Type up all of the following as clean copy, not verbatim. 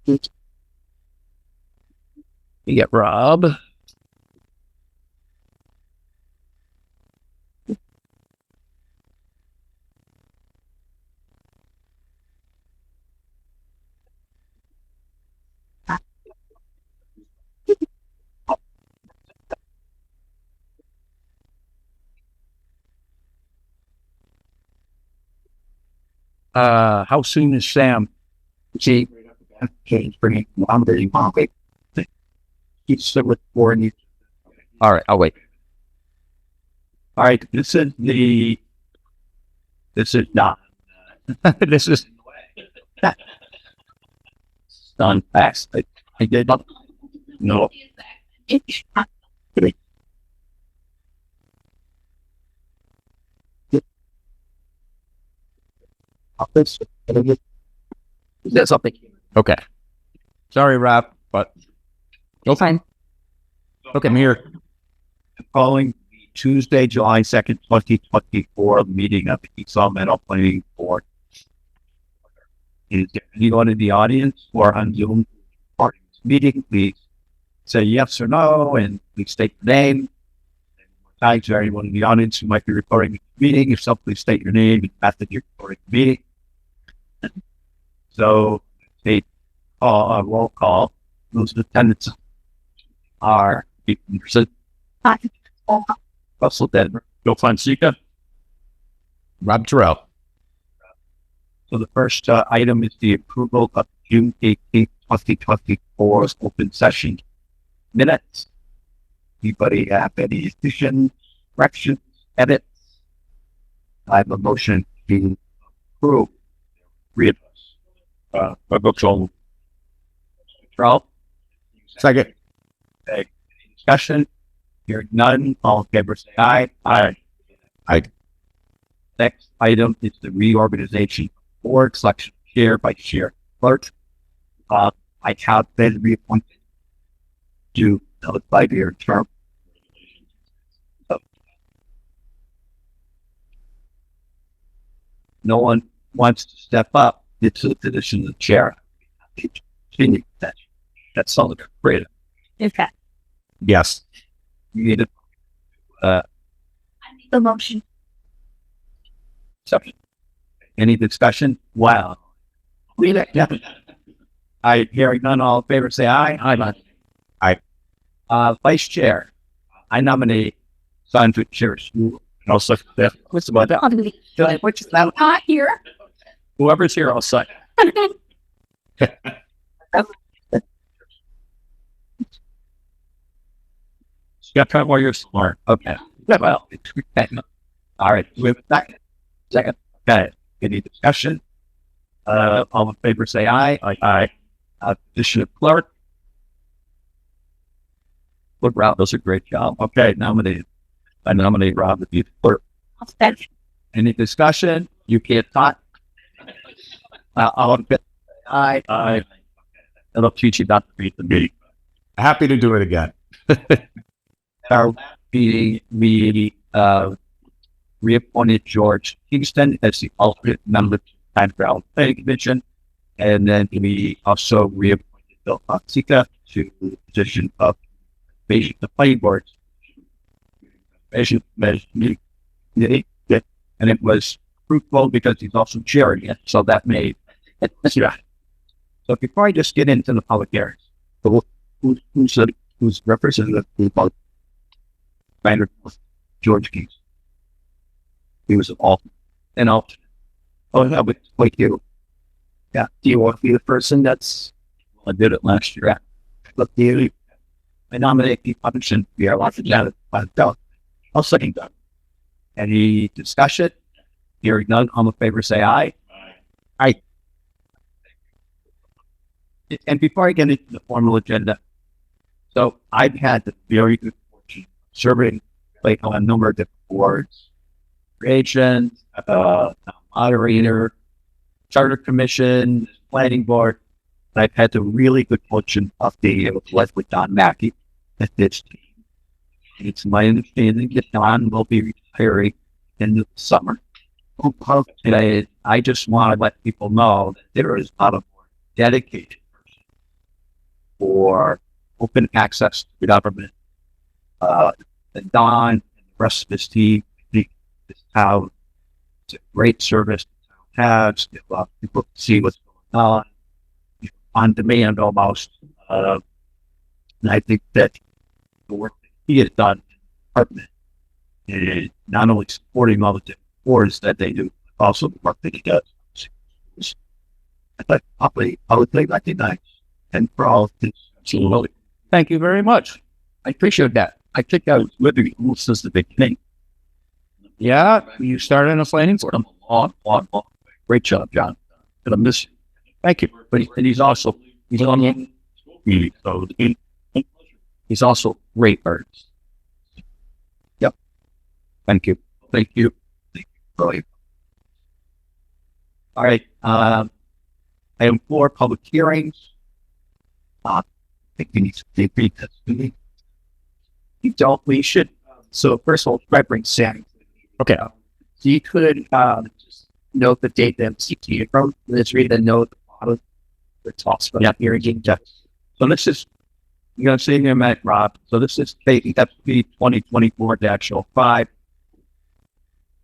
You get Rob. How soon is Sam? He's bringing he's still with board. All right, I'll wait. All right, this is not. This is done fast. I did not. No. Is that something? Okay. Sorry, Rob, but no fine. Okay, I'm here. Calling the Tuesday, July 2nd, 2024 meeting of the Esau Meadow Planning Board. Is there anyone in the audience or on Zoom part of this meeting? Please say yes or no, and please state your name. Thanks to anyone in the audience who might be recording the meeting. If so, please state your name and method you're recording the meeting. So, roll call. Those attendants are Peterson, Russell Denver, Joe Fonseca, Rob Terrell. So the first item is the approval of June 18th, 2024 open session minutes. Anybody have any additions, corrections, edits? I have a motion to approve. Three of us. I vote so. Terrell? Second. Okay. Any discussion? Hearing none. All in favor say aye. Aye. Aye. Next item is the reorganization of board selection of chair by chair clerk. I have been reappointed to a 5-year term. No one wants to step up into the position of the chair. That's all great. Okay. Yes. You need I make the motion. Any discussion? Wow. I hearing none. All in favor say aye. Aye. Vice chair. I nominate Sandra Cherish. I'll second that. What's about that? Which is not here. Whoever's here, I'll second. You got to try more. You're smart. Okay. Well, all right. We have a second. Okay. Any discussion? All in favor say aye. Aye. Position of clerk. Look, Rob does a great job. Okay. I nominate Rob to be the clerk. Any discussion? You can't talk. All in favor say aye. Aye. It'll teach you not to beat the meeting. Happy to do it again. Our meeting, we reappointed George Kingston as the alternate member to the Campground Planning Commission, and then we also reappointed Bill Fonseca to the position of the planning board. And it was fruitful because he's also chairing it, so that made it. Yeah. So before I just get into the public hearings, who's representative of George Kingston? He was an alternate. Oh, that would like you. Yeah. Do you want to be the person that's? I did it last year. Look, I nominate Pete Hutchinson to be our alternate. I'll second that. Any discussion? Hearing none, all in favor say aye. Aye. And before I get into the formal agenda, so I've had the very good fortune of serving like on a number of different boards, creation, moderator, charter commission, planning board. And I've had the really good fortune of being able to work with Don Mackey at this team. It's my understanding that Don will be retiring in the summer. And I just want to let people know that there is not a more dedicated person for open access to the government. And Don and the rest of his team, I think this town, it's a great service the town has. It allows people to see what's going on demand almost. And I think that the work that he has done in the department is not only supporting all the different boards that they do, but also the work that he does. I thought probably I would think nice and for all of this. Absolutely. Thank you very much. I appreciate that. I think I was with you almost since the beginning. Yeah, you started in a planning board. Long. Great job, John. And I miss you. Thank you. But he's also great artist. Yep. Thank you. Thank you. Really. All right. Item 4, public hearings. I think we need to read this. We should. So first of all, try to bring Sam. Okay. So you could just note the date that CT wrote. Let's read the note at the bottom that talks about hearing justice. So this is, you're going to see here, Matt, Rob. So this is KFB 2024-05.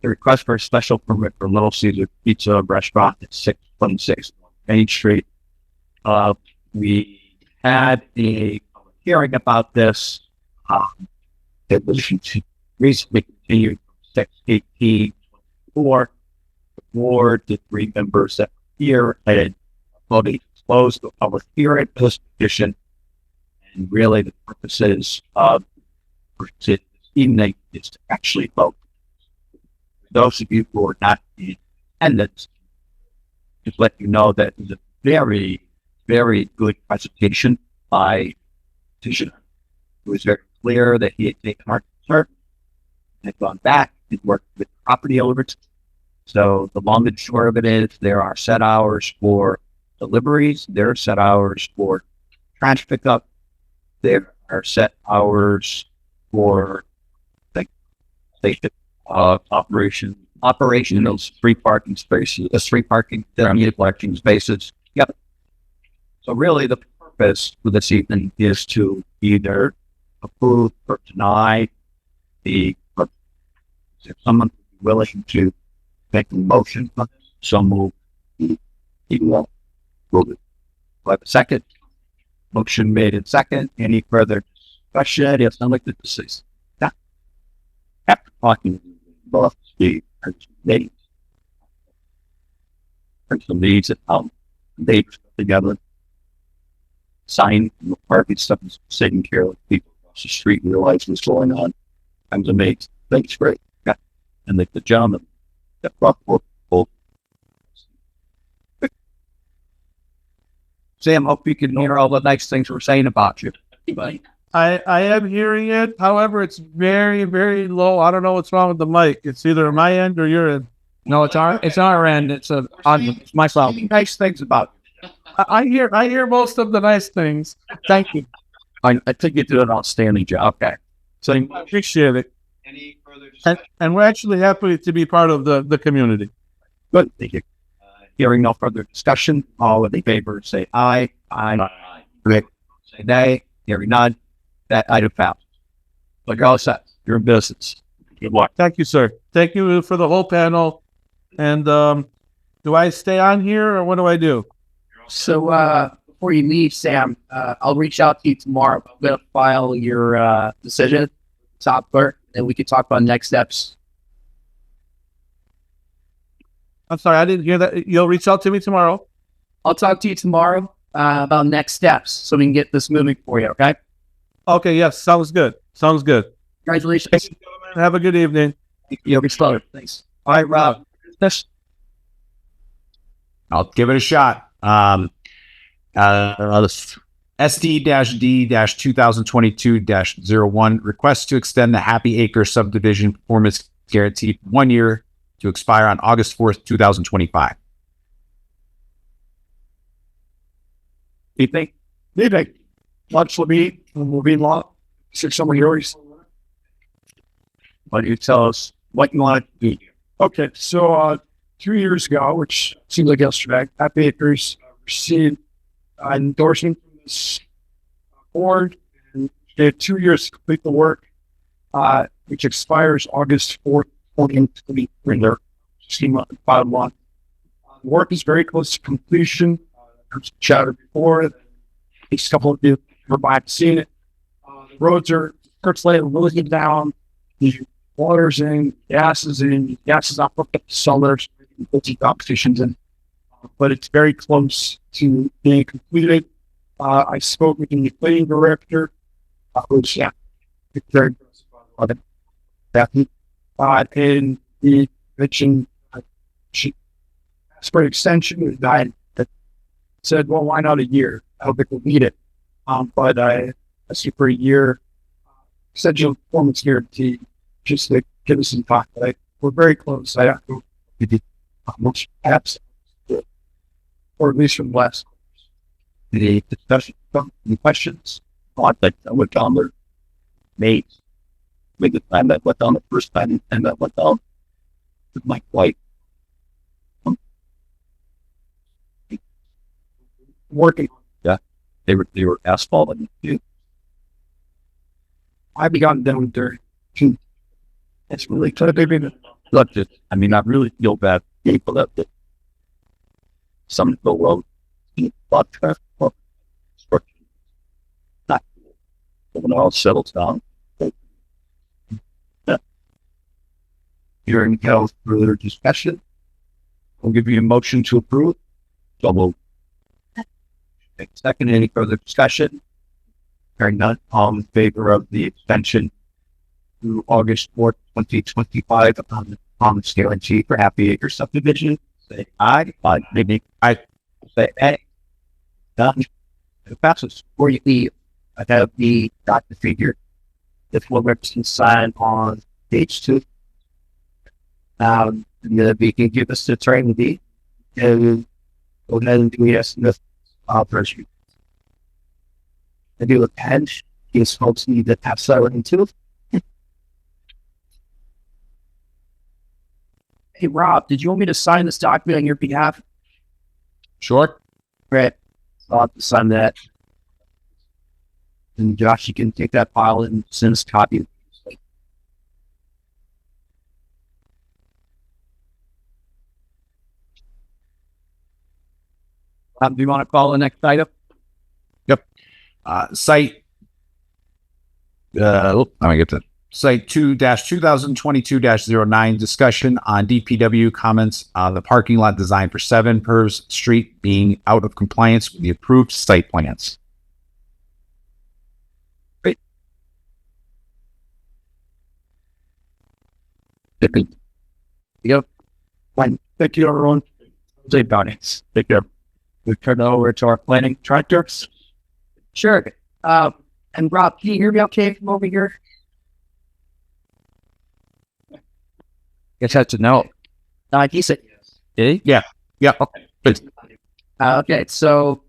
The request for a special permit for Little Caesar Pizza Restaurant at 626 Main Street. We had a public hearing about this. It was recently continued from 6/18/24. The board, the 3 members that were here, had voted to close the public hearing for this petition. And really, the purposes of this evening is to actually vote. Those of you who are not in attendance, just let you know that it was a very, very good presentation by the petitioner. It was very clear that he had taken our concern, had gone back and worked with property owners. So the long and short of it is there are set hours for deliveries, there are set hours for trash pickup, there are set hours for operational free parking spaces, designated parking spaces. Yep. So really the purpose for this evening is to either approve or deny the purpose. If someone is willing to make a motion on this, so move. He won't move it. Do I have a second? Motion made in second. Any further discussion? Yes, I'd like to discuss that. After talking about the needs, some needs and how they put together, sign the parking stuff is taking care of people across the street realize what's going on. I'm amazed. Thanks, great. Yeah. And the gentleman that brought forth both. Sam, hope you can hear all the nice things we're saying about you. I am hearing it. However, it's very, very low. I don't know what's wrong with the mic. It's either my end or your end. No, it's our end. It's my fault. Nice things about you. I hear most of the nice things. Thank you. I think you did an outstanding job. Okay. So I appreciate it. Any further discussion? And we're actually happy to be part of the community. good. Thank you. Hearing no further discussion, all in favor say aye. Aye. Rick, say nay. Hearing none. That item passes. Like I said, you're in business. Good luck. Thank you, sir. Thank you for the whole panel. And do I stay on here or what do I do? So before you leave, Sam, I'll reach out to you tomorrow. I'm going to file your decision, top clerk, and we can talk about next steps. I'm sorry, I didn't hear that. You'll reach out to me tomorrow? I'll talk to you tomorrow about next steps so we can get this moving for you, okay? Okay, yes, sounds good. Sounds good. Congratulations. Have a good evening. You'll be slow. Thanks. All right, Rob. This I'll give it a shot. SD-D-2022-01 request to extend the Happy Acre subdivision performance guarantee 1 year to expire on August 4th, 2025. you think? Lunch will be long. Should someone yours? Why don't you tell us what you want to do? Okay, so 2 years ago, which seems like yesterday, Happy Acres received an endorsement from this board. And they had 2 years to complete the work, which expires August 4th, 2023. They're 5 months. The work is very close to completion. There's chatter before. A couple of you have seen it. The roads are really down. The water's in, gas is in, gas is not hooked up to cellars, competitions in, but it's very close to being completed. I spoke with the planning director, who's very impressive about that. And he mentioned she asked for an extension with that said, well, why not a year? I don't think we'll need it. But I asked you for a year essential performance guarantee just to give us some time. We're very close. I have to be most apps, or at least from last. The discussion, any questions? Thought that what Dahmer made the time that went down the first time and that went down with my wife. Working. Yeah, they were asphalting. I begun down there. It's really tough. Look, I mean, I really feel bad for people that some go road, but construction, not cool. But when it all settles down, hearing no further discussion, I'll give you a motion to approve. So we'll take a second. Any further discussion? Hearing none, all in favor of the extension through August 4th, 2025 on the guarantee for Happy Acre subdivision, say aye. Aye. Maybe I say aye. Done. It passes. Before you leave, I have got the figure. If we'll sign on page 2. And then if you can give us the training deed, and go ahead and do yes, this operation. I do a pen. These folks need to have silent too. hey, Rob, did you want me to sign this document on your behalf? Sure. Right. So I'll have to sign that. And Josh, you can take that file and send us a copy. Do you want to call the next item? Site. Let me get to Site 2-2022-09 discussion on DPW comments on the parking lot design for 7 Purves Street being out of compliance with the approved site plans. Yep. Thank you, everyone. Say about it. Take care. We turn it over to our planning directors. Sure. And Rob, can you hear me okay from over here? Guess that's a no. He said yes. Did he? Yeah. Okay. Good. Okay, so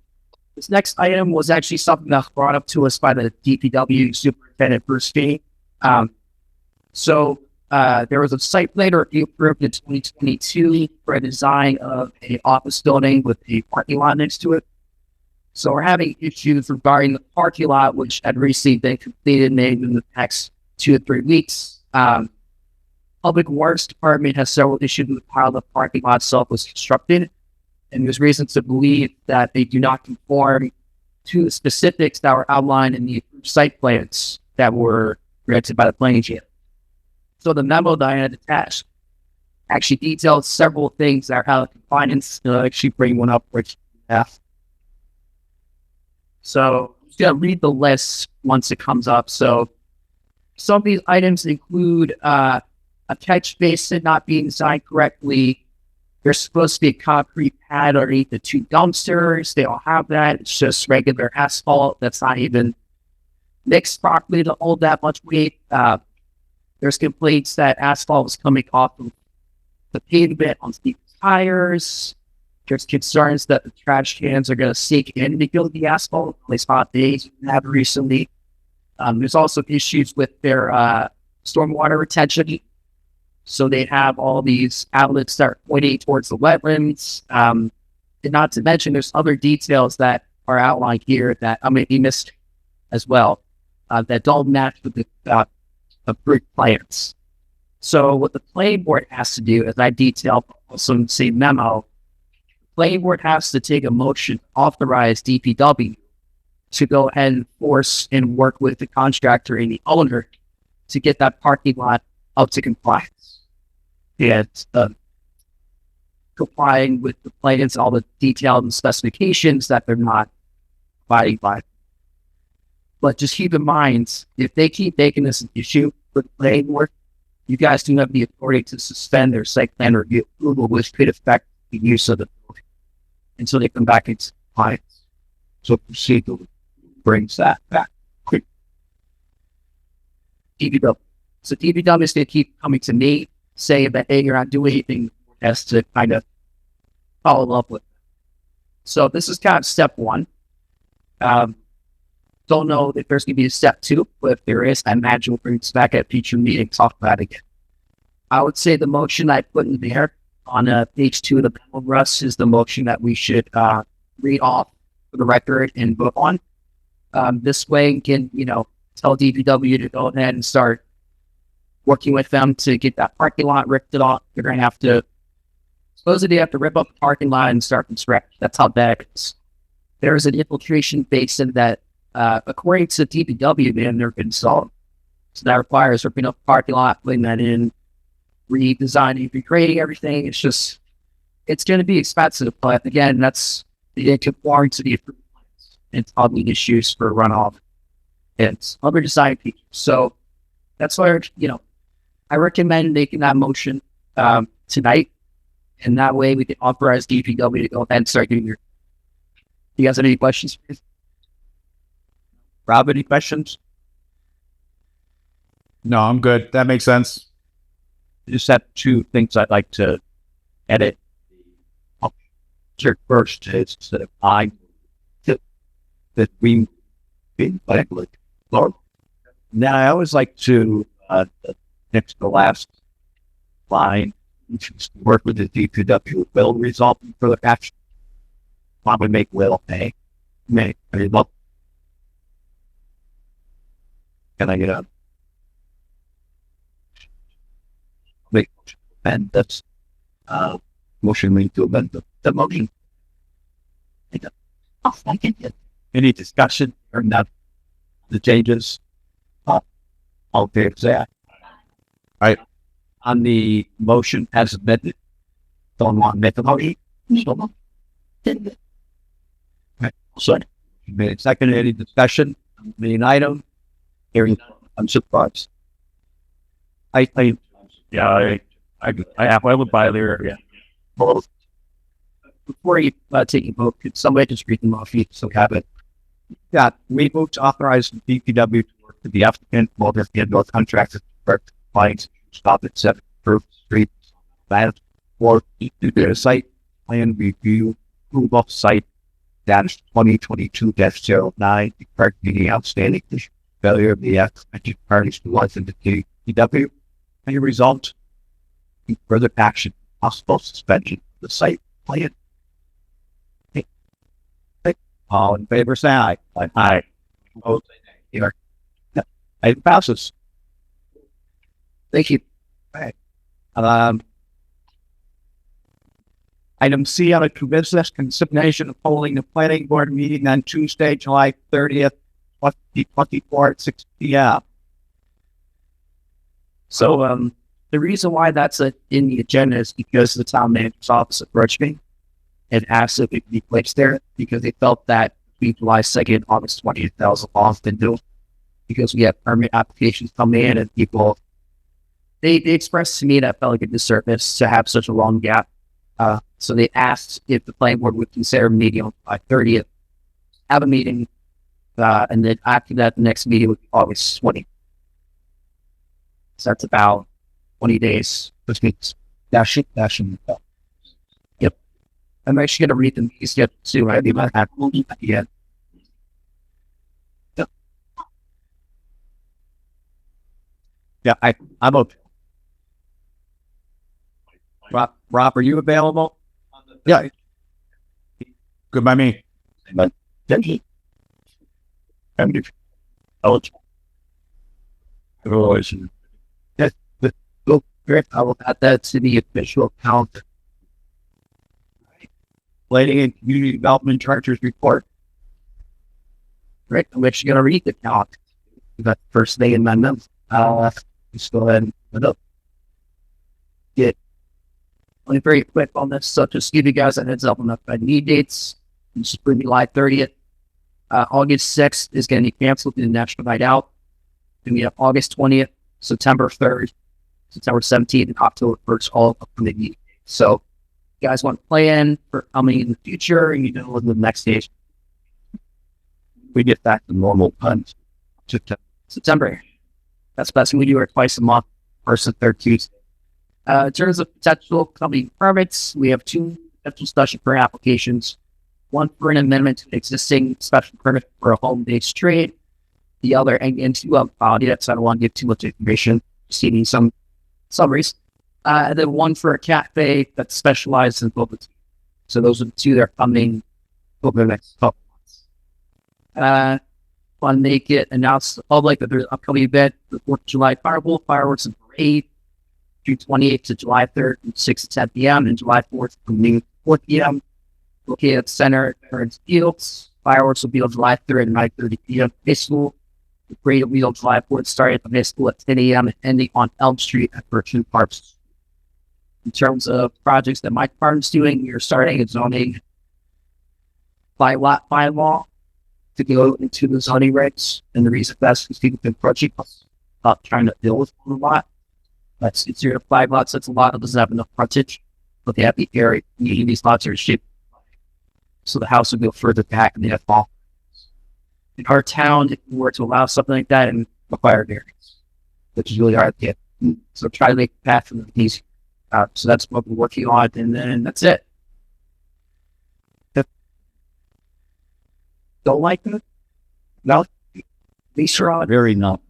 this next item was actually something that was brought up to us by the DPW superintendent, Bruce Feeney. There was a site plan review approved in 2022 for a design of an office building with a parking lot next to it. So we're having issues regarding the parking lot, which had recently been completed maybe in the next 2 to 3 weeks. Public Works Department has several issues with how the parking lot itself was constructed, and there's reason to believe that they do not conform to the specifics that were outlined in the site plans that were granted by the planning chair. So the memo that I had attached actually detailed several things that are out of compliance. I'll actually bring one up which half. So I'm just going to read the list once it comes up. So some of these items include a catch basin not being designed correctly. There's supposed to be a concrete pad underneath the 2 dumpsters. They don't have that. It's just regular asphalt that's not even mixed properly to hold that much weight. There's complaints that asphalt was coming off of the pavement on people's tires. There's concerns that the trash cans are going to sink in to fill the asphalt. At least hot days we have recently. There's also issues with their stormwater retention. So they have all these outlets that are pointing towards the wetlands. And not to mention, there's other details that are outlined here that I may be missed. as well that don't match with the approved plans. So what the planning board has to do, as I detailed also in the same memo, the planning board has to take a motion to authorize DPW to go ahead and force and work with the contractor and the owner to get that parking lot up to compliance. And complying with the plans, all the details and specifications that they're not abiding by. But just keep in mind, if they keep making this an issue with the planning board, you guys do have the authority to suspend their site plan review approval, which could affect the use of the building until they come back into compliance. So procedural brings that back quick. DPW. So DPW is going to keep coming to me saying that, hey, you're not doing anything, has to kind of follow up with. So this is kind of step one. Don't know if there's going to be a step two, but if there is, I imagine we'll bring this back at a future meeting, talk about it again. I would say the motion I put in there on page 2 of the memo, Russ, is the motion that we should read off for the record and vote on. This way, we can, tell DPW to go ahead and start working with them to get that parking lot ripped off. They're going to have to, supposedly have to rip up the parking lot and start from scratch. That's how bad it is. There is an infiltration basin that, according to DPW, they're been solved. So that requires ripping up the parking lot, putting that in, redesigning, recreating everything. It's going to be expensive, but again, that's the conforming to the approved plans. It's causing issues for runoff and other design features. So that's why, I recommend making that motion tonight, and that way we can authorize DPW to go ahead and start doing your. You guys have any questions? Rob, any questions? No, I'm good. That makes sense. Just have 2 things I'd like to edit. First is instead of I, that we be like Lord. Now I always like to next to the last line, work with the DPW will result in further action. Probably make will pay. May well. Can I get a make and that's motion me to amend the motion. I'll second it. Any discussion or not the changes? All fair say aye. On the motion as amended, don't want to make the motion. So, made second. Any discussion on the main item? Hearing none, I'm surprised. I would buy there. Yeah. Both. Before you take a vote, could somebody just read them off? So have it. Yeah, we move to authorize the DPW to work with the applicant, Walter North contractor, to compliance, stop at 7 First Street, that or do their site plan review, approval site dash 2022-09, correct meeting outstanding failure of the affected parties to license the DPW, may result in further action, possible suspension of the site plan. All in favor, say aye. Aye. Opposed, say nay. Here. It passes. Thank you. Item C on a business consideration of holding the planning board meeting on Tuesday, July 30th, 2024 at 6 p.m. So, the reason why that's in the agenda is because the town manager's office approached me and asked if it could be placed there because they felt that between July 2nd, August 20th, that was often due because we have permit applications coming in and people, they expressed to me that felt like a disservice to have such a long gap. So they asked if the planning board would consider meeting on July 30th, have a meeting, and then after that, the next meeting would be August 20th. So that's about 20 days. Which means Yep. I'm actually going to read the meeting schedule too. Right? Yeah. Yeah, I'm okay. Rob, are you available? Yeah. Good by me. But then he, eligible. Otherwise, Great. I will add that to the official count. Planning and Community Development Director's report. Right. I'm actually going to read the count. That first day in my month. Just go ahead and put up. Get only very quick on this. So just give you guys a heads up on the need dates. This is for July 30th. August 6th is going to be canceled due to National Night Out. Then we have August 20th, September 3rd, September 17th, and October 1st, all up from the need. So you guys want to plan for coming in the future, and you know, in the next stage, We get back to normal puns. September. That's best. We do it twice a month, first and third Tuesday. In terms of potential company permits, we have two potential special permit applications. One for an amendment to an existing special permit for a home-based trade. The other, and two of yet, so I don't want to give too much information. Just needing some summaries. And then one for a cafe that specializes in bubble tea. So those are the two that are coming over the next couple months. Want to make it announced to the public that there's an upcoming event, the 4th of July Fireball, Fireworks and Parade, June 28th to July 3rd from 6 to 10 p.m. and July 4th from noon to 4 p.m. Located at the center at Veterans Fields. Fireworks will be on July 3rd at 9:30 p.m. at high school. The parade will be on July 4th, starting at the high school at 10 a.m. and ending on Elm Street at Berkshire Parks. In terms of projects that my department's doing, we are starting a zoning bylaw to go into the zoning regs. And the reason that's because people have been approaching us about trying to deal with a lot. That's it's 0 to 5 lots. That's a lot of doesn't have enough frontage, but they have the area. These lots are shaped so the house would go further back and they have fall. In our town, if we were to allow something like that and require variance, which is really hard to get. So try to make the path for them easy. So that's what we're working on, and then that's it. Don't like it? No. Be sure Very not.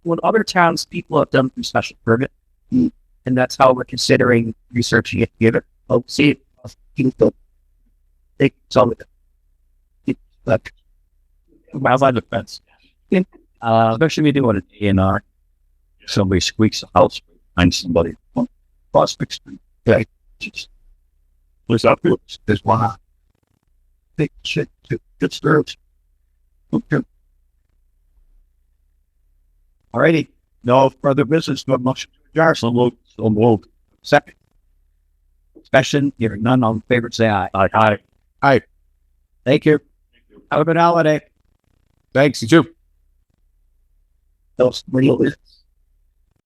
what other towns people have done through special permit, and that's how we're considering researching it together. Oh, see it. They tell me that. Wildlife defense. Especially if you do it at A&R. Somebody squeaks a house behind somebody. Prospect Street. Okay. Just. What's up? There's one. Big shit. Good serves. Okay. Alrighty. No further business. No motion to adjourn. So moved. So moved. Second. Discussion. Hearing none. All in favor, say aye. Aye. Aye. Thank you. Have a good holiday. Thanks, you too. Those real business.